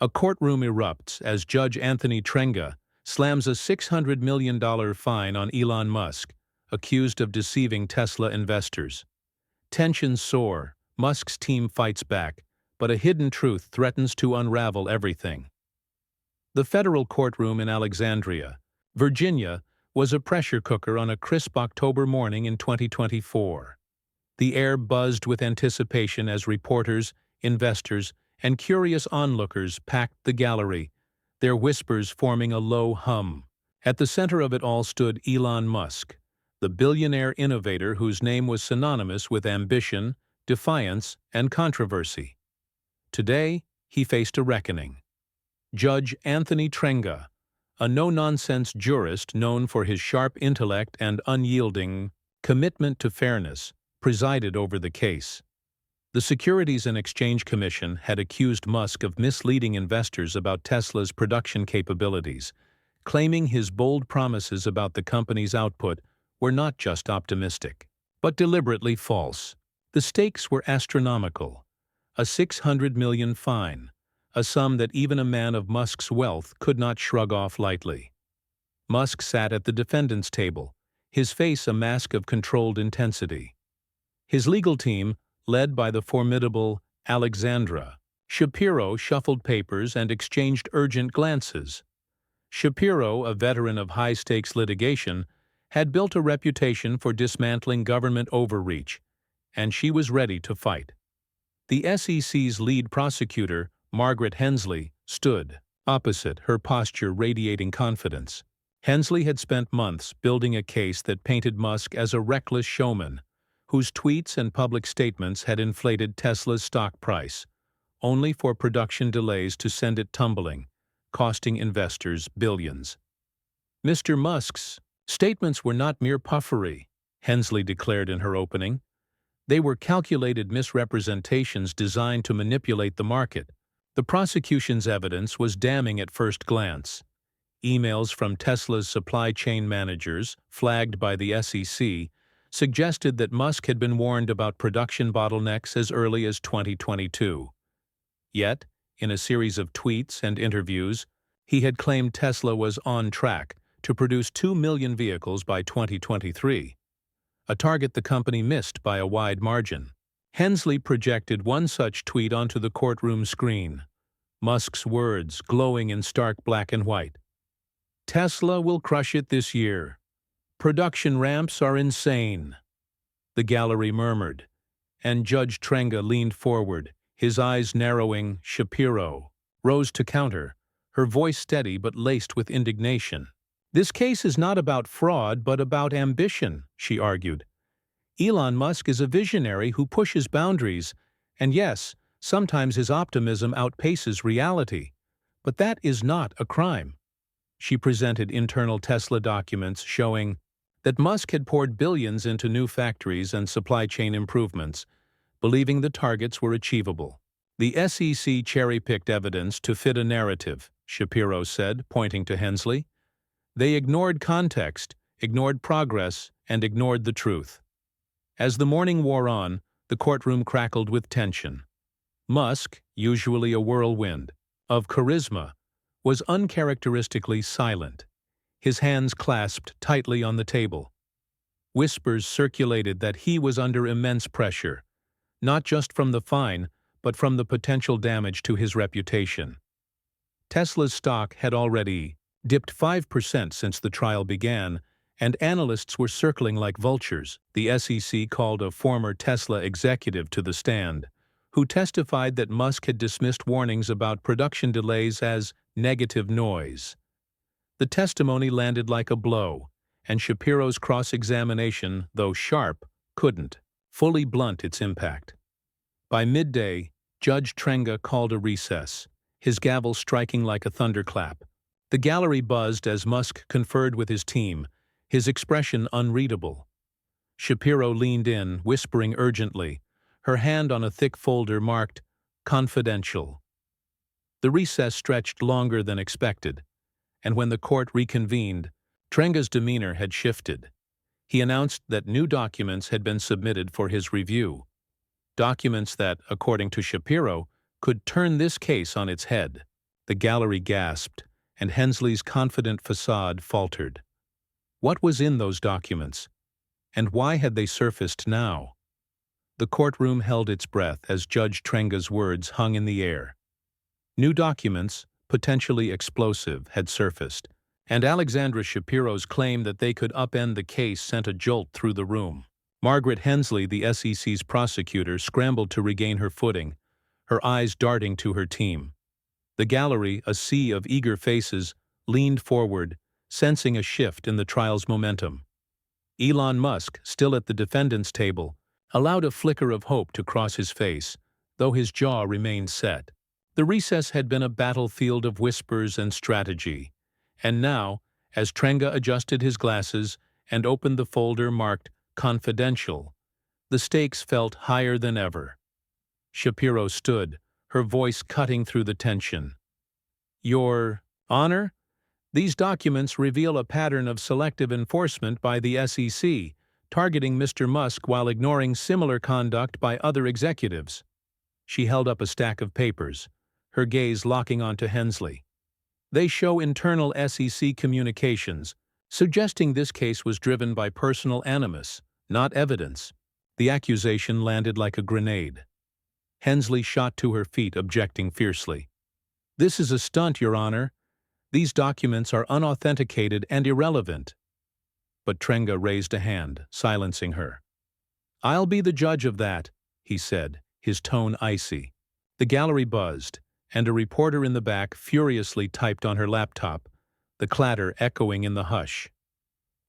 A courtroom erupts as Judge Anthony Trenga slams a $600 million fine on Elon Musk, accused of deceiving Tesla investors. Tensions soar, Musk's team fights back, but a hidden truth threatens to unravel everything. The federal courtroom in Alexandria, Virginia, was a pressure cooker on a crisp October morning in 2024. The air buzzed with anticipation as reporters, investors, and curious onlookers packed the gallery, their whispers forming a low hum. At the center of it all stood Elon Musk, the billionaire innovator whose name was synonymous with ambition, defiance, and controversy. Today, he faced a reckoning. Judge Anthony Trenga, a no-nonsense jurist known for his sharp intellect and unyielding commitment to fairness, presided over the case. The Securities and Exchange Commission had accused Musk of misleading investors about Tesla's production capabilities, claiming his bold promises about the company's output were not just optimistic, but deliberately false. The stakes were astronomical: a $600 million fine, a sum that even a man of Musk's wealth could not shrug off lightly. Musk sat at the defendant's table, his face a mask of controlled intensity. His legal team, led by the formidable Alexandra Shapiro, shuffled papers and exchanged urgent glances. Shapiro, a veteran of high-stakes litigation, had built a reputation for dismantling government overreach, and she was ready to fight. The SEC's lead prosecutor, Margaret Hensley, stood opposite, her posture radiating confidence. Hensley had spent months building a case that painted Musk as a reckless showman, whose tweets and public statements had inflated Tesla's stock price, only for production delays to send it tumbling, costing investors billions. Mr. Musk's statements were not mere puffery, Hensley declared in her opening. They were calculated misrepresentations designed to manipulate the market. The prosecution's evidence was damning at first glance. Emails from Tesla's supply chain managers, flagged by the SEC, suggested that Musk had been warned about production bottlenecks as early as 2022. Yet, in a series of tweets and interviews, he had claimed Tesla was on track to produce 2 million vehicles by 2023, a target the company missed by a wide margin. Hensley projected one such tweet onto the courtroom screen, Musk's words glowing in stark black and white. "Tesla will crush it this year. Production ramps are insane." The gallery murmured, and Judge Trenga leaned forward, his eyes narrowing. Shapiro rose to counter, her voice steady but laced with indignation. "This case is not about fraud but about ambition," she argued. "Elon Musk is a visionary who pushes boundaries, and yes, sometimes his optimism outpaces reality. But that is not a crime." She presented internal Tesla documents showing that Musk had poured billions into new factories and supply chain improvements, believing the targets were achievable. "The SEC cherry-picked evidence to fit a narrative," Shapiro said, pointing to Hensley. "They ignored context, ignored progress, and ignored the truth." As the morning wore on, the courtroom crackled with tension. Musk, usually a whirlwind of charisma, was uncharacteristically silent, his hands clasped tightly on the table. Whispers circulated that he was under immense pressure, not just from the fine, but from the potential damage to his reputation. Tesla's stock had already dipped 5% since the trial began, and analysts were circling like vultures. The SEC called a former Tesla executive to the stand, who testified that Musk had dismissed warnings about production delays as negative noise. The testimony landed like a blow, and Shapiro's cross-examination, though sharp, couldn't fully blunt its impact. By midday, Judge Trenga called a recess, his gavel striking like a thunderclap. The gallery buzzed as Musk conferred with his team, his expression unreadable. Shapiro leaned in, whispering urgently, her hand on a thick folder marked "Confidential." The recess stretched longer than expected, and when the court reconvened, Trenga's demeanor had shifted. He announced that new documents had been submitted for his review, documents that, according to Shapiro, could turn this case on its head. The gallery gasped, and Hensley's confident facade faltered. What was in those documents? And why had they surfaced now? The courtroom held its breath as Judge Trenga's words hung in the air. New documents, potentially explosive, had surfaced, and Alexandra Shapiro's claim that they could upend the case sent a jolt through the room. Margaret Hensley, the SEC's prosecutor, scrambled to regain her footing, her eyes darting to her team. The gallery, a sea of eager faces, leaned forward, sensing a shift in the trial's momentum. Elon Musk, still at the defendant's table, allowed a flicker of hope to cross his face, though his jaw remained set. The recess had been a battlefield of whispers and strategy, and now, as Trenga adjusted his glasses and opened the folder marked "Confidential," the stakes felt higher than ever. Shapiro stood, her voice cutting through the tension. "Your Honor, these documents reveal a pattern of selective enforcement by the SEC, targeting Mr. Musk while ignoring similar conduct by other executives." She held up a stack of papers, her gaze locking onto Hensley. "They show internal SEC communications, suggesting this case was driven by personal animus, not evidence." The accusation landed like a grenade. Hensley shot to her feet, objecting fiercely. "This is a stunt, Your Honor. These documents are unauthenticated and irrelevant." But Trenga raised a hand, silencing her. "I'll be the judge of that," he said, his tone icy. The gallery buzzed, and a reporter in the back furiously typed on her laptop, the clatter echoing in the hush.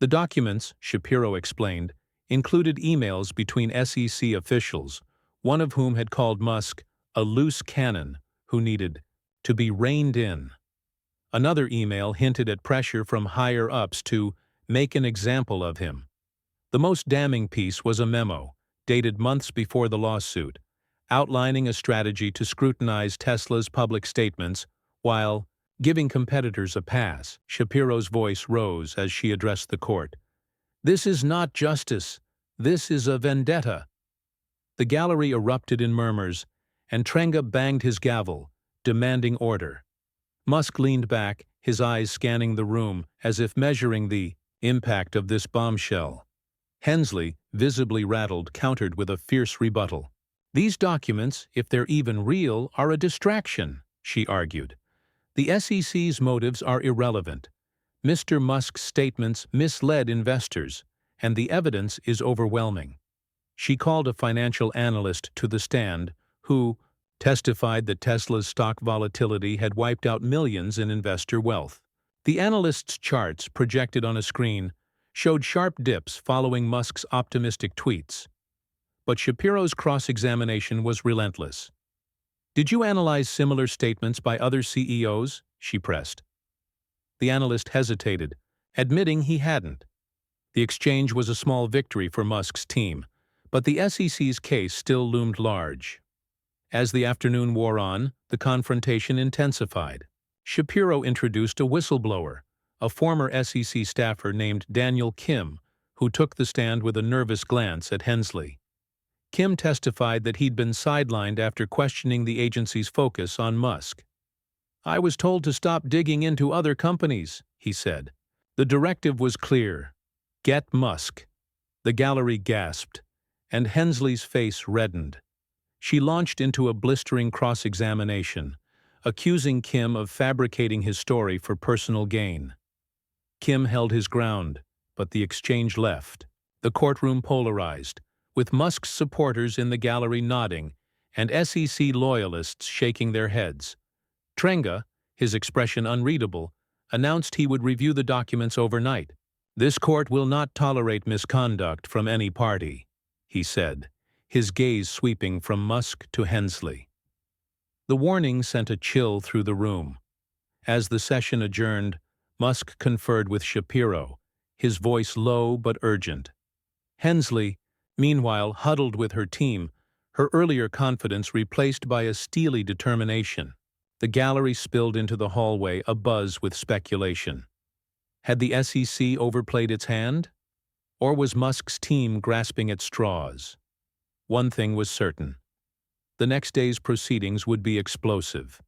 The documents, Shapiro explained, included emails between SEC officials, one of whom had called Musk a loose cannon who needed to be reined in. Another email hinted at pressure from higher-ups to make an example of him. The most damning piece was a memo, dated months before the lawsuit, outlining a strategy to scrutinize Tesla's public statements while giving competitors a pass. Shapiro's voice rose as she addressed the court. "This is not justice. This is a vendetta." The gallery erupted in murmurs, and Trenga banged his gavel, demanding order. Musk leaned back, his eyes scanning the room as if measuring the impact of this bombshell. Hensley, visibly rattled, countered with a fierce rebuttal. "These documents, if they're even real, are a distraction," she argued. "The SEC's motives are irrelevant. Mr. Musk's statements misled investors, and the evidence is overwhelming." She called a financial analyst to the stand, who testified that Tesla's stock volatility had wiped out millions in investor wealth. The analyst's charts, projected on a screen, showed sharp dips following Musk's optimistic tweets. But Shapiro's cross-examination was relentless. "Did you analyze similar statements by other CEOs?" she pressed. The analyst hesitated, admitting he hadn't. The exchange was a small victory for Musk's team, but the SEC's case still loomed large. As the afternoon wore on, the confrontation intensified. Shapiro introduced a whistleblower, a former SEC staffer named Daniel Kim, who took the stand with a nervous glance at Hensley. Kim testified that he'd been sidelined after questioning the agency's focus on Musk. "I was told to stop digging into other companies," he said. The directive was clear: get Musk. The gallery gasped, and Hensley's face reddened. She launched into a blistering cross-examination, accusing Kim of fabricating his story for personal gain. Kim held his ground, but the exchange left. The courtroom polarized, with Musk's supporters in the gallery nodding and SEC loyalists shaking their heads. Trenga, his expression unreadable, announced he would review the documents overnight. "This court will not tolerate misconduct from any party," he said, his gaze sweeping from Musk to Hensley. The warning sent a chill through the room. As the session adjourned, Musk conferred with Shapiro, his voice low but urgent. Hensley, meanwhile, huddled with her team, her earlier confidence replaced by a steely determination. The gallery spilled into the hallway, abuzz with speculation. Had the SEC overplayed its hand? Or was Musk's team grasping at straws? One thing was certain: the next day's proceedings would be explosive.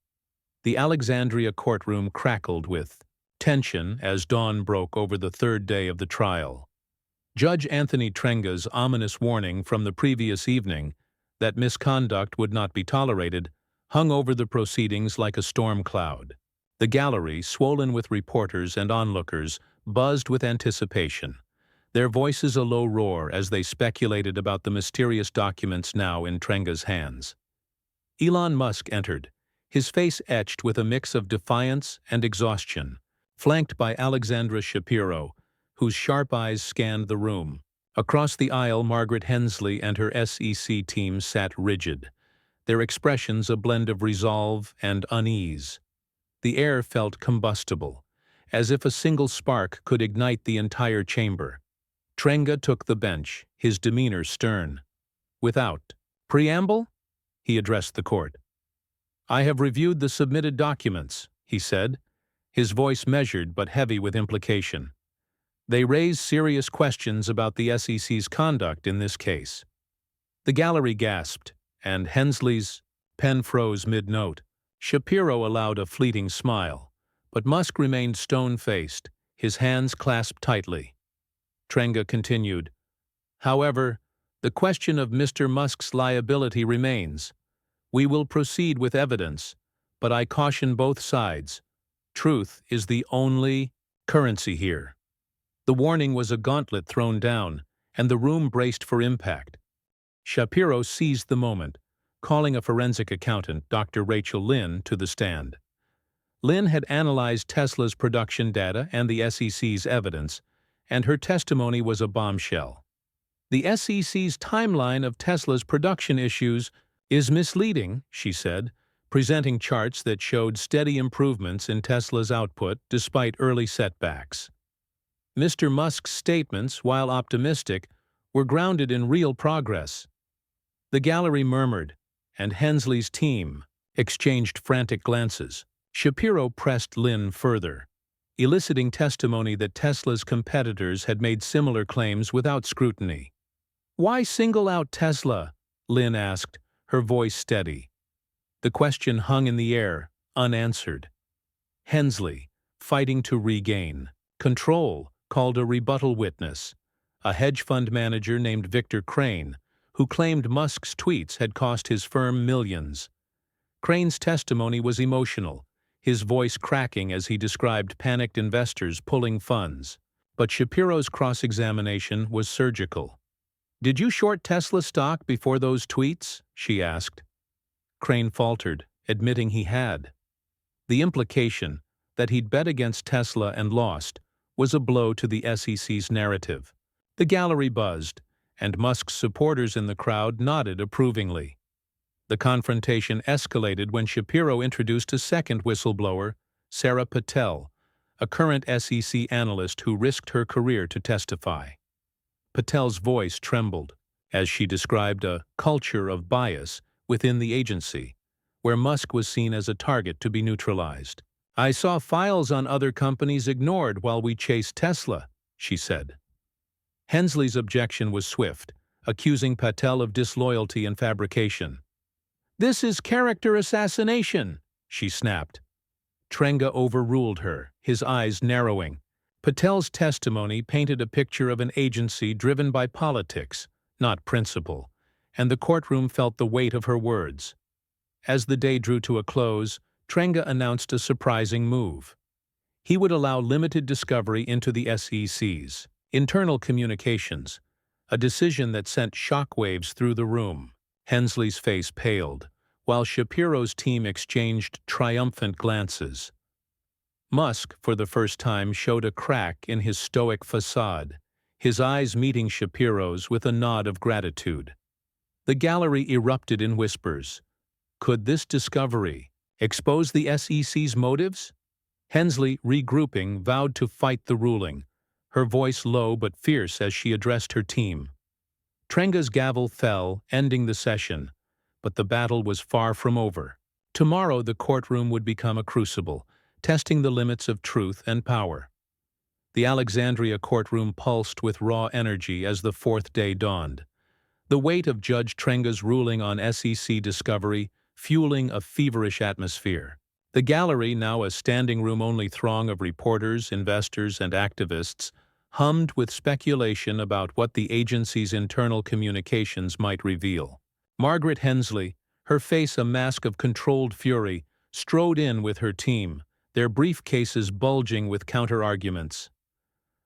The Alexandria courtroom crackled with tension as dawn broke over the third day of the trial. Judge Anthony Trenga's ominous warning from the previous evening that misconduct would not be tolerated hung over the proceedings like a storm cloud. The gallery, swollen with reporters and onlookers, buzzed with anticipation, their voices a low roar as they speculated about the mysterious documents now in Trenga's hands. Elon Musk entered, his face etched with a mix of defiance and exhaustion, flanked by Alexandra Shapiro, whose sharp eyes scanned the room. Across the aisle, Margaret Hensley and her SEC team sat rigid, their expressions a blend of resolve and unease. The air felt combustible, as if a single spark could ignite the entire chamber. Trenga took the bench, his demeanor stern. Without preamble, he addressed the court. "I have reviewed the submitted documents," he said, his voice measured but heavy with implication. "They raise serious questions about the SEC's conduct in this case." The gallery gasped, and Hensley's pen froze mid-note. Shapiro allowed a fleeting smile, but Musk remained stone-faced, his hands clasped tightly. Trenga continued, "However, the question of Mr. Musk's liability remains. We will proceed with evidence, but I caution both sides. Truth is the only currency here." The warning was a gauntlet thrown down, and the room braced for impact. Shapiro seized the moment, calling a forensic accountant, Dr. Rachel Lynn, to the stand. Lynn had analyzed Tesla's production data and the SEC's evidence, and her testimony was a bombshell. "The SEC's timeline of Tesla's production issues is misleading," she said, presenting charts that showed steady improvements in Tesla's output despite early setbacks. Mr. Musk's statements, while optimistic, were grounded in real progress. The gallery murmured, and Hensley's team exchanged frantic glances. Shapiro pressed Lynn further, eliciting testimony that Tesla's competitors had made similar claims without scrutiny. "Why single out Tesla?" Lynn asked, her voice steady. The question hung in the air, unanswered. Hensley, fighting to regain control, called a rebuttal witness, a hedge fund manager named Victor Crane, who claimed Musk's tweets had cost his firm millions. Crane's testimony was emotional, his voice cracking as he described panicked investors pulling funds. But Shapiro's cross-examination was surgical. "Did you short Tesla stock before those tweets?" she asked. Crane faltered, admitting he had. The implication, that he'd bet against Tesla and lost, was a blow to the SEC's narrative. The gallery buzzed, and Musk's supporters in the crowd nodded approvingly. The confrontation escalated when Shapiro introduced a second whistleblower, Sarah Patel, a current SEC analyst who risked her career to testify. Patel's voice trembled as she described a culture of bias within the agency, where Musk was seen as a target to be neutralized. "I saw files on other companies ignored while we chased Tesla," she said. Hensley's objection was swift, accusing Patel of disloyalty and fabrication. "This is character assassination," she snapped. Trenga overruled her, his eyes narrowing. Patel's testimony painted a picture of an agency driven by politics, not principle, and the courtroom felt the weight of her words. As the day drew to a close, Trenga announced a surprising move. He would allow limited discovery into the SEC's internal communications, a decision that sent shockwaves through the room. Hensley's face paled, while Shapiro's team exchanged triumphant glances. Musk, for the first time, showed a crack in his stoic facade, his eyes meeting Shapiro's with a nod of gratitude. The gallery erupted in whispers. Could this discovery expose the SEC's motives? Hensley, regrouping, vowed to fight the ruling, her voice low but fierce as she addressed her team. Trenga's gavel fell, ending the session, but the battle was far from over. Tomorrow the courtroom would become a crucible, testing the limits of truth and power. The Alexandria courtroom pulsed with raw energy as the fourth day dawned, the weight of Judge Trenga's ruling on SEC discovery fueling a feverish atmosphere. The gallery, now a standing-room-only throng of reporters, investors, and activists, hummed with speculation about what the agency's internal communications might reveal. Margaret Hensley, her face a mask of controlled fury, strode in with her team, their briefcases bulging with counter-arguments.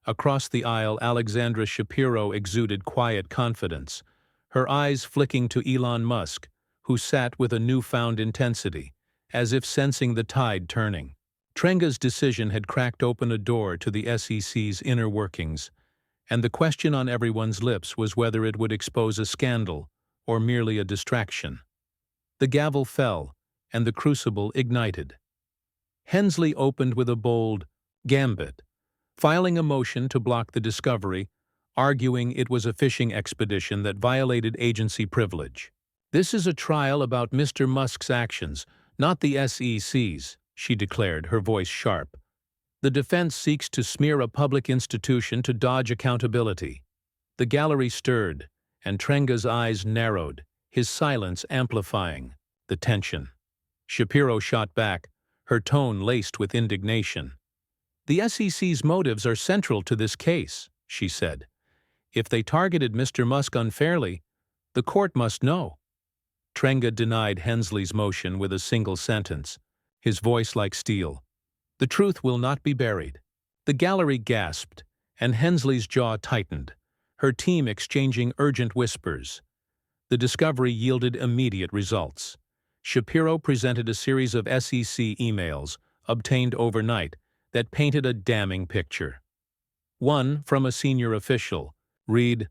Across the aisle, Alexandra Shapiro exuded quiet confidence, her eyes flicking to Elon Musk, who sat with a newfound intensity, as if sensing the tide turning. Trenga's decision had cracked open a door to the SEC's inner workings, and the question on everyone's lips was whether it would expose a scandal or merely a distraction. The gavel fell, and the crucible ignited. Hensley opened with a bold gambit, filing a motion to block the discovery, arguing it was a fishing expedition that violated agency privilege. "This is a trial about Mr. Musk's actions, not the SEC's," she declared, her voice sharp. "The defense seeks to smear a public institution to dodge accountability." The gallery stirred, and Trenga's eyes narrowed, his silence amplifying the tension. Shapiro shot back, her tone laced with indignation. "The SEC's motives are central to this case," she said. "If they targeted Mr. Musk unfairly, the court must know." Trenga denied Hensley's motion with a single sentence, his voice like steel. "The truth will not be buried." The gallery gasped, and Hensley's jaw tightened, her team exchanging urgent whispers. The discovery yielded immediate results. Shapiro presented a series of SEC emails, obtained overnight, that painted a damning picture. One, from a senior official, read,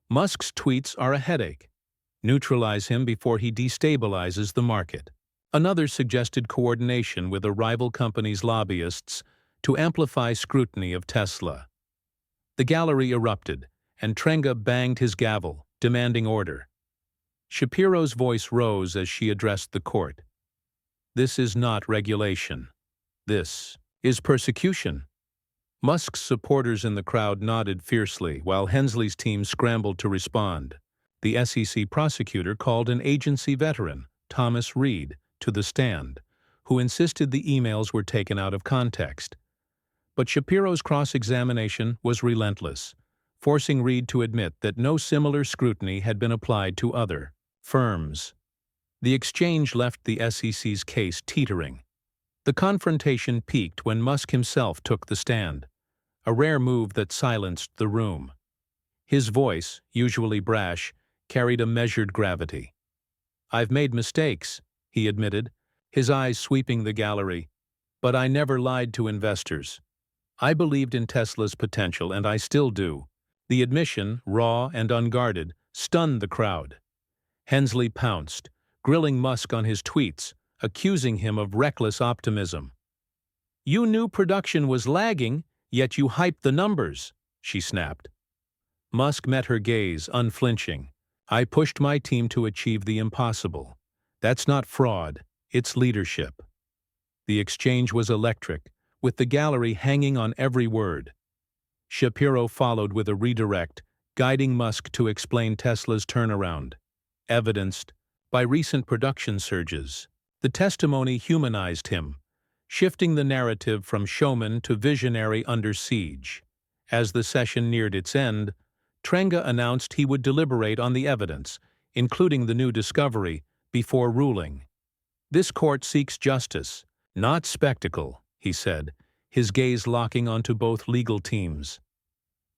"Musk's tweets are a headache. Neutralize him before he destabilizes the market." Another suggested coordination with a rival company's lobbyists to amplify scrutiny of Tesla. The gallery erupted, and Trenga banged his gavel, demanding order. Shapiro's voice rose as she addressed the court. "This is not regulation. This is persecution." Musk's supporters in the crowd nodded fiercely, while Hensley's team scrambled to respond. The SEC prosecutor called an agency veteran, Thomas Reed, to the stand, who insisted the emails were taken out of context. But Shapiro's cross-examination was relentless, forcing Reed to admit that no similar scrutiny had been applied to other firms. The exchange left the SEC's case teetering. The confrontation peaked when Musk himself took the stand, a rare move that silenced the room. His voice, usually brash, carried a measured gravity. "I've made mistakes," he admitted, his eyes sweeping the gallery. "But I never lied to investors. I believed in Tesla's potential, and I still do." The admission, raw and unguarded, stunned the crowd. Hensley pounced, grilling Musk on his tweets, accusing him of reckless optimism. "You knew production was lagging, yet you hyped the numbers," she snapped. Musk met her gaze, unflinching. "I pushed my team to achieve the impossible. That's not fraud, it's leadership." The exchange was electric, with the gallery hanging on every word. Shapiro followed with a redirect, guiding Musk to explain Tesla's turnaround, evidenced by recent production surges. The testimony humanized him, shifting the narrative from showman to visionary under siege. As the session neared its end, Trenga announced he would deliberate on the evidence, including the new discovery, before ruling. "This court seeks justice, not spectacle," he said, his gaze locking onto both legal teams.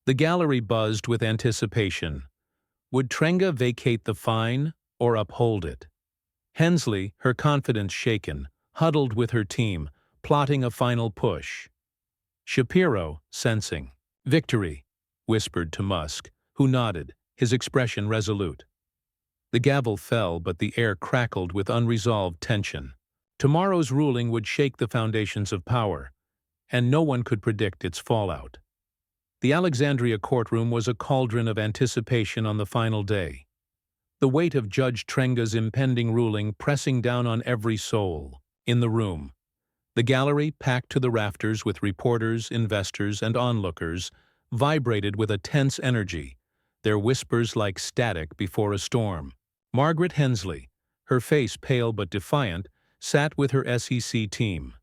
The gallery buzzed with anticipation. Would Trenga vacate the fine or uphold it? Hensley, her confidence shaken, huddled with her team, plotting a final push. Shapiro, sensing victory, whispered to Musk, who nodded, his expression resolute. The gavel fell, but the air crackled with unresolved tension. Tomorrow's ruling would shake the foundations of power, and no one could predict its fallout. The Alexandria courtroom was a cauldron of anticipation on the final day, the weight of Judge Trenga's impending ruling pressing down on every soul in the room. The gallery, packed to the rafters with reporters, investors, and onlookers, vibrated with a tense energy, their whispers like static before a storm. Margaret Hensley, her face pale but defiant, sat with her SEC team,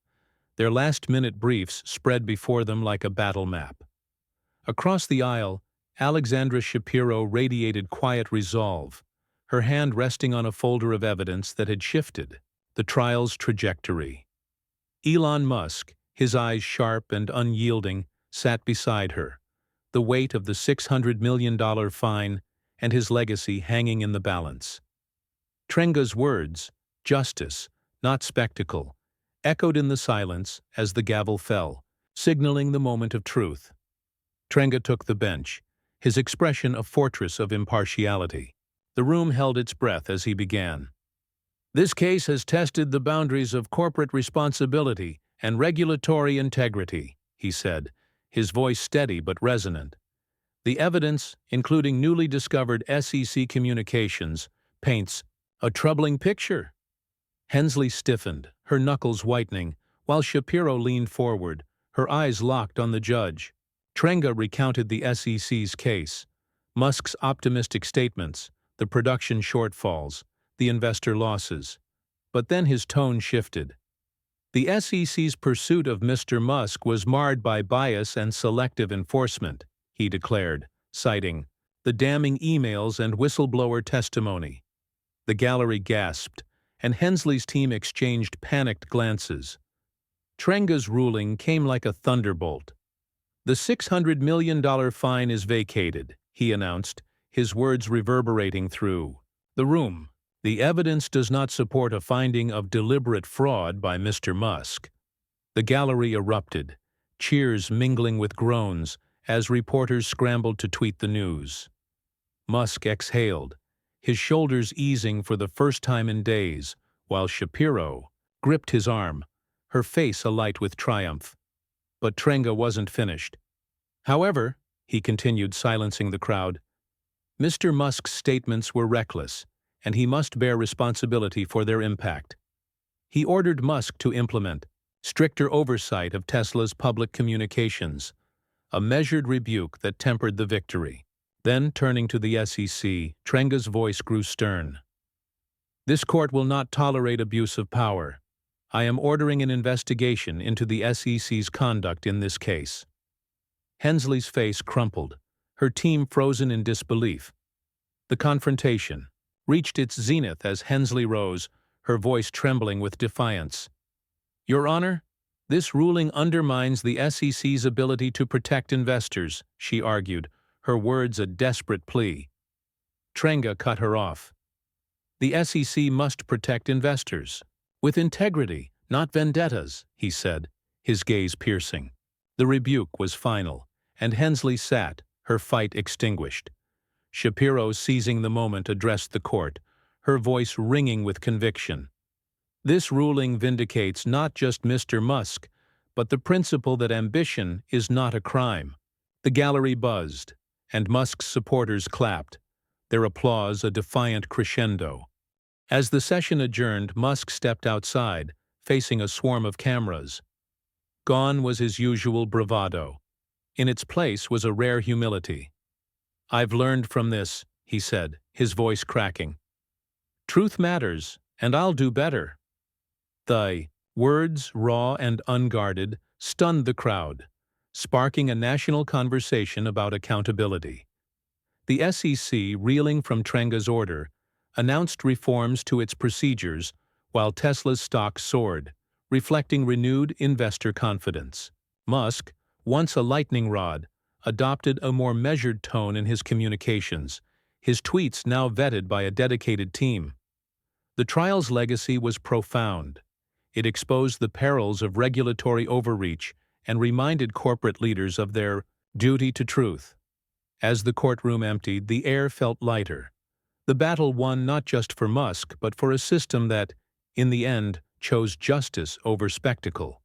their last-minute briefs spread before them like a battle map. Across the aisle, Alexandra Shapiro radiated quiet resolve, her hand resting on a folder of evidence that had shifted the trial's trajectory. Elon Musk, his eyes sharp and unyielding, sat beside her, the weight of the $600 million fine and his legacy hanging in the balance. Trenga's words, "Justice, not spectacle," echoed in the silence as the gavel fell, signaling the moment of truth. Trenga took the bench, his expression a fortress of impartiality. The room held its breath as he began. "This case has tested the boundaries of corporate responsibility and regulatory integrity," he said, his voice steady but resonant. "The evidence, including newly discovered SEC communications, paints a troubling picture." Hensley stiffened, her knuckles whitening, while Shapiro leaned forward, her eyes locked on the judge. Trenga recounted the SEC's case, Musk's optimistic statements, the production shortfalls, the investor losses. But then his tone shifted. The SEC's pursuit of Mr. Musk was marred by bias and selective enforcement, he declared, citing the damning emails and whistleblower testimony. The gallery gasped, and Hensley's team exchanged panicked glances. Trenga's ruling came like a thunderbolt. "The $600 million fine is vacated," he announced, his words reverberating through the room. "The evidence does not support a finding of deliberate fraud by Mr. Musk." The gallery erupted, cheers mingling with groans as reporters scrambled to tweet the news. Musk exhaled, his shoulders easing for the first time in days, while Shapiro gripped his arm, her face alight with triumph. But Trenga wasn't finished. "However," he continued, silencing the crowd, "Mr. Musk's statements were reckless, and he must bear responsibility for their impact." He ordered Musk to implement stricter oversight of Tesla's public communications, a measured rebuke that tempered the victory. Then, turning to the SEC, Trenga's voice grew stern. "This court will not tolerate abuse of power. I am ordering an investigation into the SEC's conduct in this case." Hensley's face crumpled, her team frozen in disbelief. The confrontation reached its zenith as Hensley rose, her voice trembling with defiance. "Your Honor, this ruling undermines the SEC's ability to protect investors," she argued, her words a desperate plea. Trenga cut her off. "The SEC must protect investors. With integrity, not vendettas," he said, his gaze piercing. The rebuke was final, and Hensley sat, her fight extinguished. Shapiro, seizing the moment, addressed the court, her voice ringing with conviction. "This ruling vindicates not just Mr. Musk, but the principle that ambition is not a crime." The gallery buzzed, and Musk's supporters clapped, their applause a defiant crescendo. As the session adjourned, Musk stepped outside, facing a swarm of cameras. Gone was his usual bravado. In its place was a rare humility. "I've learned from this," he said, his voice cracking. "Truth matters, and I'll do better." The words, raw and unguarded, stunned the crowd, sparking a national conversation about accountability. The SEC, reeling from Trenga's order, announced reforms to its procedures while Tesla's stock soared, reflecting renewed investor confidence. Musk, once a lightning rod, adopted a more measured tone in his communications, his tweets now vetted by a dedicated team. The trial's legacy was profound. It exposed the perils of regulatory overreach and reminded corporate leaders of their duty to truth. As the courtroom emptied, the air felt lighter. The battle won not just for Musk, but for a system that, in the end, chose justice over spectacle.